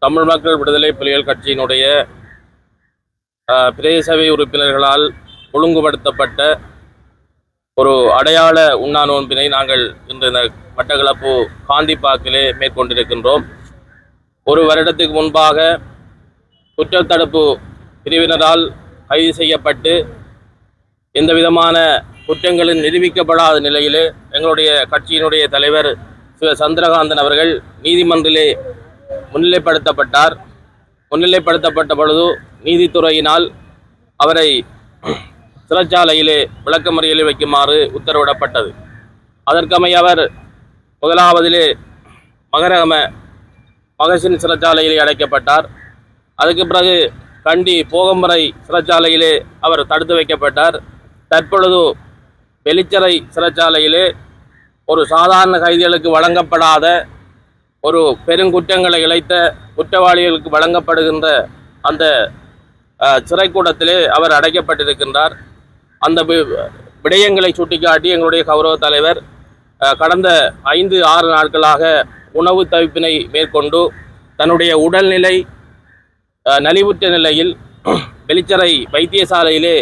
தமிழ் மக்கள் விடுதலை புலிகள் கட்சியினுடைய பிரதேச சபை உறுப்பினர்களால் ஒழுங்குபடுத்தப்பட்ட ஒரு அடையாள உண்ணா நோன்பினை நாங்கள் இன்று இந்த மட்டக்களப்பு காந்தி பார்க்கிலே மேற்கொண்டிருக்கின்றோம். ஒரு வருடத்துக்கு முன்பாக குற்றத்தடுப்பு பிரிவினரால் கைது செய்யப்பட்டு எந்த விதமான குற்றங்களும் நிரூபிக்கப்படாத நிலையிலே எங்களுடைய கட்சியினுடைய தலைவர் சிவ சந்திரகாந்தன் அவர்கள் நீதிமன்றிலே முன்னிலைப்படுத்தப்பட்டார். முன்னிலைப்படுத்தப்பட்ட பொழுது நீதித்துறையினால் அவரை சிறைச்சாலையிலே விளக்கமறியலில் வைக்குமாறு உத்தரவிடப்பட்டது. அதற்கமைய அவர் முதலாவதிலே மகசின் சிறைச்சாலையிலே அடைக்கப்பட்டார். அதுக்கு பிறகு கண்டி போகம்பரை சிறைச்சாலையிலே அவர் தடுத்து வைக்கப்பட்டார். தற்பொழுது வெளிச்சறை சிறைச்சாலையிலே ஒரு சாதாரண கைதிகளுக்கு வழங்கப்படாத ஒரு பெருங்குற்றங்களை இழைத்த குற்றவாளிகளுக்கு வழங்கப்படுகின்ற அந்த சிறைக்கூடத்திலே அவர் அடைக்கப்பட்டிருக்கின்றார். அந்த விடயங்களை சுட்டிக்காட்டி எங்களுடைய கௌரவ தலைவர் கடந்த 5-6 நாட்களாக உணவு தவிப்பினை மேற்கொண்டு தன்னுடைய உடல்நிலை நலிவுற்ற நிலையில் வெளிச்சறை வைத்தியசாலையிலே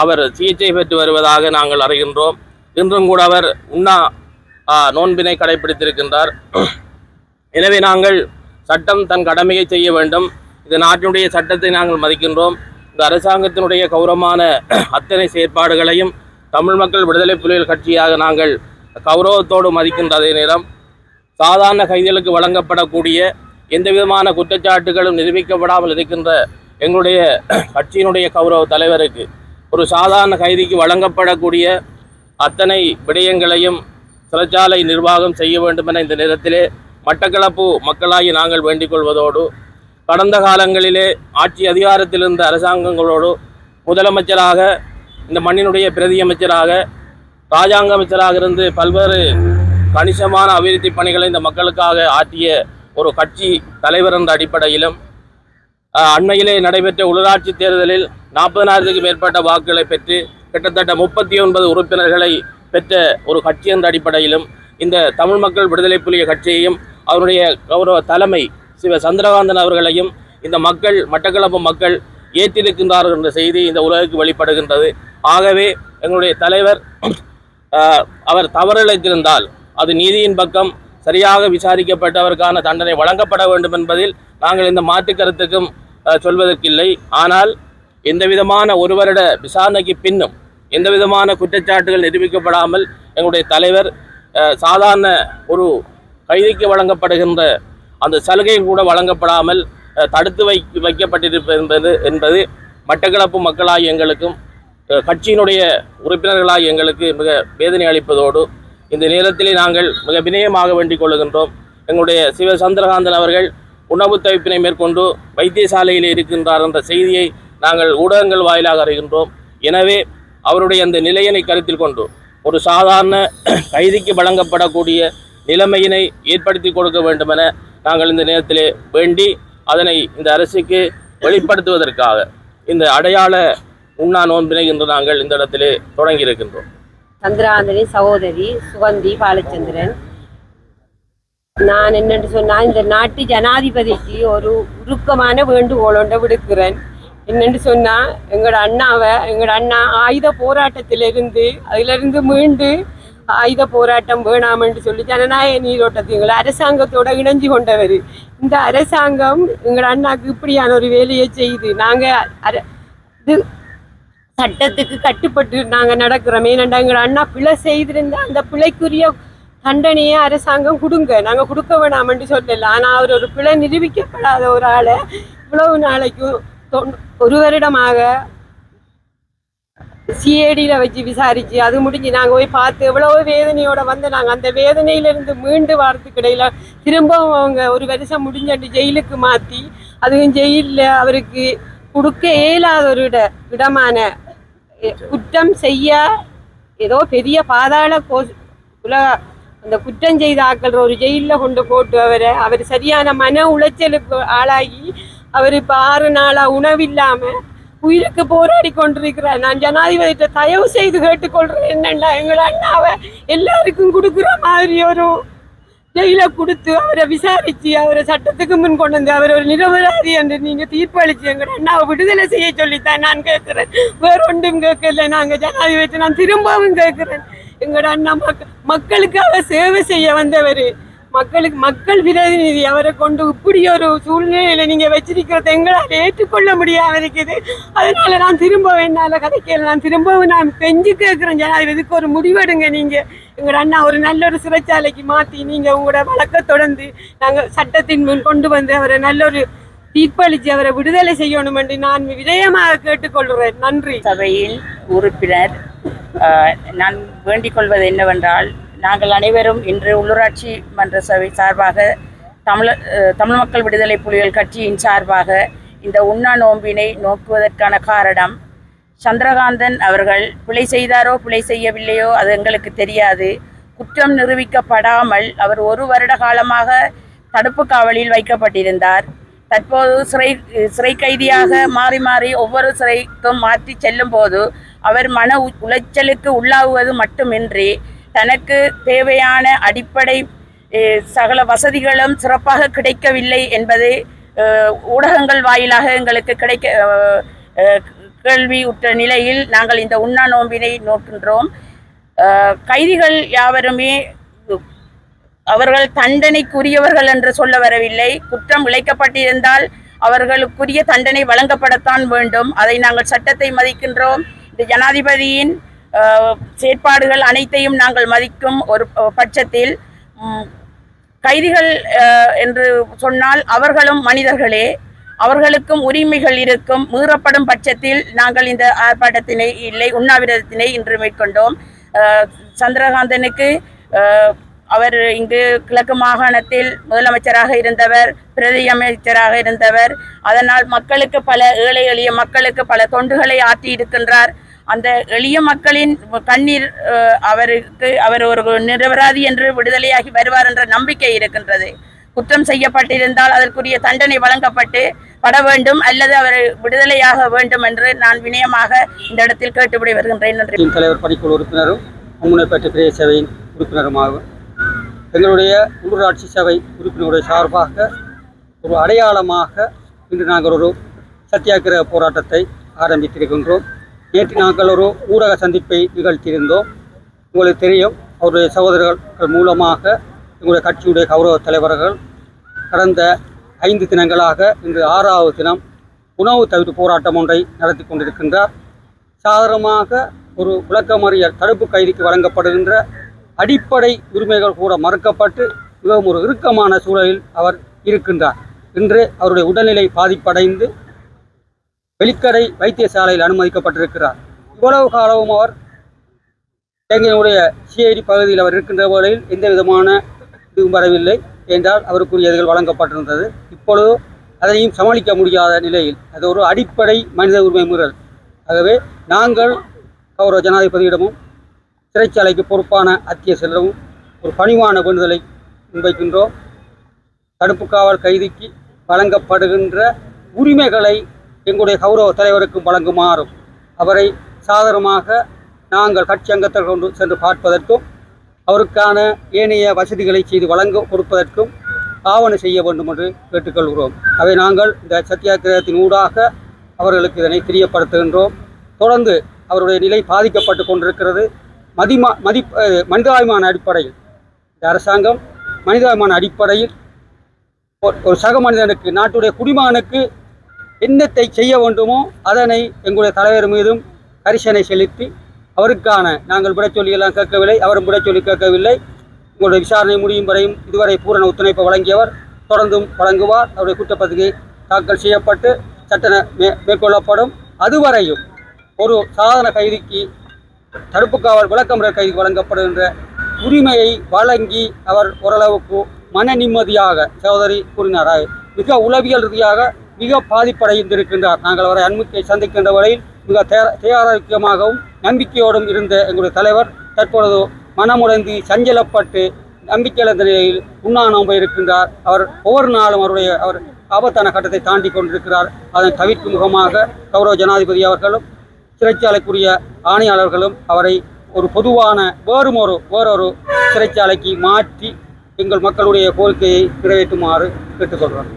அவர் சிகிச்சை பெற்று வருவதாக நாங்கள் அறிகின்றோம். இன்றும் கூட அவர் உண்ணா நோன்பினை கடைபிடித்திருக்கின்றார். எனவே நாங்கள் சட்டம் தன் கடமையை செய்ய வேண்டும். இந்த நாட்டினுடைய சட்டத்தை நாங்கள் மதிக்கின்றோம். இந்த அரசாங்கத்தினுடைய கௌரவமான அத்தனை செயற்பாடுகளையும் தமிழ் மக்கள் விடுதலை புலிகள் கட்சியாக நாங்கள் கௌரவத்தோடு மதிக்கின்ற அதே நேரம் சாதாரண கைதிகளுக்கு வழங்கப்படக்கூடிய எந்த விதமான குற்றச்சாட்டுகளும் நிரூபிக்கப்படாமல் இருக்கின்ற எங்களுடைய கட்சியினுடைய கௌரவ தலைவருக்கு ஒரு சாதாரண கைதிக்கு வழங்கப்படக்கூடிய அத்தனை விடயங்களையும் சிறைச்சாலை நிர்வாகம் செய்ய வேண்டும் என இந்த நேரத்திலே மட்டக்களப்பு மக்களாகி நாங்கள் வேண்டிக் கொள்வதோடு, கடந்த காலங்களிலே ஆட்சி அதிகாரத்தில் இருந்த அரசாங்கங்களோடு முதலமைச்சராக, இந்த மண்ணினுடைய பிரதி அமைச்சராக, இராஜாங்க அமைச்சராக இருந்து பல்வேறு கணிசமான அபிவிருத்தி பணிகளை இந்த மக்களுக்காக ஆற்றிய ஒரு கட்சி தலைவர் என்ற அடிப்படையிலும் அண்மையிலே நடைபெற்ற உள்ளாட்சி தேர்தலில் 40,000க்கு மேற்பட்ட வாக்குகளை பெற்று கிட்டத்தட்ட 39 உறுப்பினர்களை பெற்ற ஒரு கட்சி என்ற அடிப்படையிலும் இந்த தமிழ் மக்கள் விடுதலை புலிகள் கட்சியையும் அவருடைய கௌரவ தலைமை சிவ சந்திரகாந்தன் அவர்களையும் இந்த மக்கள், மட்டக்களப்பு மக்கள் ஏற்றிருக்கின்றார்கள் என்ற செய்தி இந்த உலகுக்கு வெளிப்படுகின்றது. ஆகவே எங்களுடைய தலைவர் அவர் தவறிழைத்திருந்தால் அது நீதியின் பக்கம் சரியாக விசாரிக்கப்பட்டு அவருக்கான தண்டனை வழங்கப்பட வேண்டும் என்பதில் நாங்கள் இந்த மாற்று கருத்துக்கும் சொல்வதற்கில்லை. ஆனால் எந்த விதமான ஒரு வருட விசாரணைக்கு பின்னும் எந்த விதமான குற்றச்சாட்டுகள் நிரூபிக்கப்படாமல் எங்களுடைய தலைவர் சாதாரண ஒரு கைதிக்கு வழங்கப்படுகின்ற அந்த சலுகையும் கூட வழங்கப்படாமல் தடுத்து வைக்கப்பட்டிருப்பது என்பது மட்டக்களப்பு மக்களாகி எங்களுக்கும் கட்சியினுடைய உறுப்பினர்களாகி எங்களுக்கு மிக வேதனை அளிப்பதோடு, இந்த நேரத்திலே நாங்கள் மிக வினயமாக வேண்டிக் கொள்கின்றோம். எங்களுடைய சிவ சந்திரகாந்தன் அவர்கள் உணவு தவிப்பினை மேற்கொண்டு வைத்தியசாலையில் இருக்கின்றார் என்ற செய்தியை நாங்கள் ஊடகங்கள் வாயிலாக அறிகின்றோம். எனவே அவருடைய அந்த நிலையினை கருத்தில் கொண்டு ஒரு சாதாரண கைதிக்கு வழங்கப்படக்கூடிய நிலைமையினை ஏற்படுத்தி கொடுக்க வேண்டும் என நாங்கள் இந்த நேரத்திலே வேண்டி அதனை இந்த அரசுக்கு வெளிப்படுத்துவதற்காக இந்த அடையாள உண்ணா நோன்பினை இன்று நாங்கள் இந்த இடத்திலே தொடங்கி இருக்கின்றோம். சந்திரகாந்தனி சகோதரி சுகந்தி பாலச்சந்திரன். நான் என்னென்று சொன்னால், இந்த நாட்டு ஜனாதிபதிக்கு ஒரு உருக்கமான வேண்டுகோளோட விடுக்கிறேன். என்னென்று சொன்னால், எங்களோட அண்ணா ஆயுத போராட்டத்திலிருந்து அதிலிருந்து மீண்டு ஆயுத போராட்டம் வேணாமென்று சொல்லி ஜனநாயக நீரோட்டத்தை எங்களை அரசாங்கத்தோட இணைஞ்சு கொண்டவர். இந்த அரசாங்கம் எங்களோட அண்ணாக்கு இப்படியான ஒரு வேலையை செய்து நாங்கள் இது சட்டத்துக்கு கட்டுப்பட்டு நாங்கள் நடக்கிறோம். ஏனென்றா எங்களோட அண்ணா பிழை செய்திருந்தால் அந்த பிழைக்குரிய தண்டனையை அரசாங்கம் கொடுங்க, நாங்கள் கொடுக்க வேணாமென்று சொல்லல. ஆனால் அவர் ஒரு பிழை நிரூபிக்கப்படாத ஒரு ஆளை இவ்வளவு நாளைக்கும் 1 வருடமாக சிஐடியில் வச்சு விசாரித்து அது முடிஞ்சு நாங்கள் போய் பார்த்து எவ்வளோ வேதனையோடு வந்து நாங்கள் அந்த வேதனையிலிருந்து மீண்டு வாரத்துக்கு இடையில திரும்பவும் அவங்க 1 வருஷம் முடிஞ்சாண்டு ஜெயிலுக்கு மாற்றி, அதுவும் ஜெயிலில் அவருக்கு கொடுக்க இயலாத ஒரு இடமான குற்றம் செய்ய ஏதோ பெரிய பாதாள அந்த குற்றம் செய்த ஆக்கள் ஒரு ஜெயிலில் கொண்டு போட்டு அவர் சரியான மன உளைச்சலுக்கு ஆளாகி அவர் இப்போ 6 நாளாக உணவில்லாமல் உயிருக்கு போராடி கொண்டிருக்கிறார். நான் ஜனாதிபதிட்ட தயவு செய்து கேட்டுக்கொள்கிறேன், என்னென்னா எங்களை அண்ணாவை எல்லாருக்கும் கொடுக்குற மாதிரி ஒரு ஜெயில கொடுத்து அவரை விசாரிச்சு அவரை சட்டத்துக்கு முன் கொண்டு வந்து அவர் ஒரு நிரபராதி என்று நீங்க தீர்ப்பளிச்சு எங்க அண்ணாவை விடுதலை செய்ய சொல்லித்தான் நான் கேட்கிறேன். வேற ஒன்றும் கேட்கல. நாங்க ஜனாதிபதி நான் திரும்பவும் கேட்கிறேன். எங்களோட அண்ணா மக்களுக்காக சேவை செய்ய வந்தவர், மக்கள் பிரதிநிதி. அவரை கொண்டு இப்படி ஒரு சூழ்நிலையில நீங்க வச்சிருக்கிறது எங்களால் ஏற்றுக்கொள்ள முடியாம இருக்குது. அதனால நான் திரும்ப என்னால கதைக்கல. நான் திரும்பவும் நான் பெஞ்சு கேட்கிறேன், ஜனாதிபதிக்கு ஒரு முடிவெடுங்க. நீங்க எங்களோட அண்ணா ஒரு நல்ல ஒரு சிறைச்சாலைக்கு மாற்றி நீங்க உங்களோட வழக்கை தொடர்ந்து நாங்கள் சட்டத்தின் முன் கொண்டு வந்து அவரை நல்ல ஒரு தீர்ப்பளித்து அவரை விடுதலை செய்யணும் என்று நான் விடயமாக கேட்டுக்கொள்கிறேன். நன்றி. சபையின் உறுப்பினர், நான் வேண்டிக் கொள்வது என்னவென்றால், நாங்கள் அனைவரும் இன்று உள்ளூராட்சி மன்ற சபை சார்பாக தமிழ் மக்கள் விடுதலை புலிகள் கட்சியின் சார்பாக இந்த உண்ணா நோம்பினை நோக்குவதற்கான காரணம், சந்திரகாந்தன் அவர்கள் பிழை செய்தாரோ பிழை செய்யவில்லையோ அது எங்களுக்கு தெரியாது. குற்றம் நிரூபிக்கப்படாமல் அவர் 1 வருட காலமாக தடுப்பு காவலில் வைக்கப்பட்டிருந்தார். தற்போது சிறை கைதியாக மாறி மாறி ஒவ்வொரு சிறைக்கும் மாற்றி செல்லும் போது அவர் மன உளைச்சலுக்கு உள்ளாகுவது மட்டுமின்றி தனக்கு தேவையான அடிப்படை சகல வசதிகளும் சிறப்பாக கிடைக்கவில்லை என்பது ஊடகங்கள் வாயிலாக எங்களுக்கு கேள்வியுற்ற நிலையில் நாங்கள் இந்த உண்ணா நோம்பினை நோக்கின்றோம். கைதிகள் யாவருமே அவர்கள் தண்டனைக்குரியவர்கள் என்று சொல்ல வரவில்லை. குற்றம் இழைக்கப்பட்டிருந்தால் அவர்களுக்குரிய தண்டனை வழங்கப்படத்தான் வேண்டும். அதை நாங்கள் சட்டத்தை மதிக்கின்றோம். இந்த ஜனாதிபதியின் செயற்பாடுகள் அனைத்தையும் நாங்கள் மதிக்கும் ஒரு பட்சத்தில் கைதிகள் என்று சொன்னால் அவர்களும் மனிதர்களே, அவர்களுக்கும் உரிமைகள் இருக்கும். மீறப்படும் பட்சத்தில் நாங்கள் இந்த ஆர்ப்பாட்டத்தினை உண்ணாவிரதத்தினை இன்று மேற்கொண்டோம். சந்திரகாந்தனுக்கு அவர் இங்கு கிழக்கு மாகாணத்தில் முதலமைச்சராக இருந்தவர், பிரதி அமைச்சராக இருந்தவர். அதனால் மக்களுக்கு ஏழை எளிய மக்களுக்கு பல தொண்டுகளை ஆற்றி இருக்கின்றார். அந்த எளிய மக்களின் கண்ணீர் அவர் ஒரு நிரபராதி என்று விடுதலையாகி வருவார் என்ற நம்பிக்கை இருக்கின்றது. குற்றம் செய்யப்பட்டிருந்தால் அதற்குரிய தண்டனை வழங்கப்பட வேண்டும் அல்லது அவர் விடுதலையாக வேண்டும் என்று நான் வினயமாக இந்த இடத்தில் கேட்டுவிட வருகின்றேன். நன்றி. தலைவர் பணிக்குழு உறுப்பினரும் முன்னைப்பட்ட பிரதேச சபையின் உறுப்பினருமாகும் எங்களுடைய உள்ளூராட்சி சபை உறுப்பினருடைய சார்பாக ஒரு அடையாளமாக இன்று நாங்கள் ஒரு சத்தியாகிரக போராட்டத்தை ஆரம்பித்திருக்கின்றோம். நேற்று நாங்கள் ஒரு ஊடக சந்திப்பை நிகழ்த்தியிருந்தோம். உங்களுக்கு தெரியும், அவருடைய சகோதரர்கள் மூலமாக எங்களுடைய கட்சியுடைய கௌரவ தலைவர்கள் கடந்த 5 தினங்களாக இன்று 6வது தினம் உணவு தவிர்ப்பு போராட்டம் ஒன்றை நடத்தி கொண்டிருக்கின்றார். சாதாரணமாக ஒரு விளக்கமறியல் தடுப்பு கைதிக்கு வழங்கப்படுகின்ற அடிப்படை உரிமைகள் கூட மறுக்கப்பட்டு மிகவும் ஒரு இறுக்கமான சூழலில் அவர் இருக்கின்றார். இன்று அவருடைய உடல்நிலை பாதிப்படைந்து வெளிக்கடை வைத்தியசாலையில் அனுமதிக்கப்பட்டிருக்கிறார். இவ்வளவு காலமும் அவர் எங்களுடைய சிஐடி பகுதியில் அவர் இருக்கின்ற வேளையில் எந்த விதமான இதுவும் வரவில்லை என்றால் அவருக்குரியதுகள் வழங்கப்பட்டிருந்தது. இப்பொழுது அதையும் சமாளிக்க முடியாத நிலையில் அது ஒரு அடிப்படை மனித உரிமை மீறல். ஆகவே நாங்கள் கௌரவ ஜனாதிபதியிடமும் சிறைச்சாலைக்கு பொறுப்பான அத்தியட்சரிடமும் ஒரு பணிவான வேண்டுதலை முன்வைக்கின்றோம். தடுப்பு காவல் கைதிக்கு வழங்கப்படுகின்ற உரிமைகளை எங்களுடைய கௌரவ தலைவருக்கும் வழங்குமாறும் அவரை சாதாரணமாக நாங்கள் கட்சி அங்கத்தில் கொண்டு சென்று பார்ப்பதற்கும் அவருக்கான ஏனைய வசதிகளை செய்து கொடுப்பதற்கும் ஆவண செய்ய வேண்டும் என்று கேட்டுக்கொள்கிறோம். அவை நாங்கள் இந்த சத்தியாகிரகத்தின் ஊடாக அவர்களுக்கு இதனை தெரியப்படுத்துகின்றோம். தொடர்ந்து அவருடைய நிலை பாதிக்கப்பட்டு கொண்டிருக்கிறது. மனிதாபிமான அடிப்படையில் இந்த அரசாங்கம் மனிதாபிமான அடிப்படையில் ஒரு சக மனிதனுக்கு, நாட்டுடைய குடிமகனுக்கு என்னத்தை செய்ய வேண்டுமோ அதனை எங்களுடைய தலைவர் மீதும் கரிசனை செலுத்தி அவருக்கான நாங்கள் விட சொல்லியெல்லாம் கேட்கவில்லை, அவரும் விட சொல்லி கேட்கவில்லை. உங்களுடைய விசாரணை முடியும் வரையும் இதுவரை பூரண ஒத்துழைப்பு வழங்கியவர் தொடர்ந்தும் வழங்குவார். அவருடைய குற்றப்பத்திரிகை தாக்கல் செய்யப்பட்டு சட்டன மேற்கொள்ளப்படும். அதுவரையும் ஒரு சாதாரண கைதிக்கு தடுப்பு காவல் விளக்கமறியல் கைதிக்கு வழங்கப்படுகின்ற உரிமையை வழங்கி அவர் ஓரளவுக்கு மன நிம்மதியாக சகோதரி கூறினார். மிக உளவியல் ரீதியாக மிக பாதிப்படைந்திருக்கின்றார். நாங்கள் அவரை அண்மையை சந்திக்கின்ற வரையில் மிக தேராரோக்கியமாகவும் நம்பிக்கையோடும் இருந்த எங்களுடைய தலைவர் தற்பொழுது மனமுடைந்து சஞ்சலப்பட்டு நம்பிக்கையிழந்த நிலையில் உண்ணாநோம்பு இருக்கின்றார். அவர் ஒவ்வொரு நாளும் அவர் ஆபத்தான கட்டத்தை தாண்டி கொண்டிருக்கிறார். அதன் தவிர்க்கும் முகமாக கௌரவ ஜனாதிபதி அவர்களும் சிறைச்சாலைக்குரிய ஆணையாளர்களும் அவரை ஒரு பொதுவான வேறொரு சிறைச்சாலைக்கு மாற்றி எங்கள் மக்களுடைய கோரிக்கையை நிறைவேற்றுமாறு கேட்டுக்கொள்கிறோம்.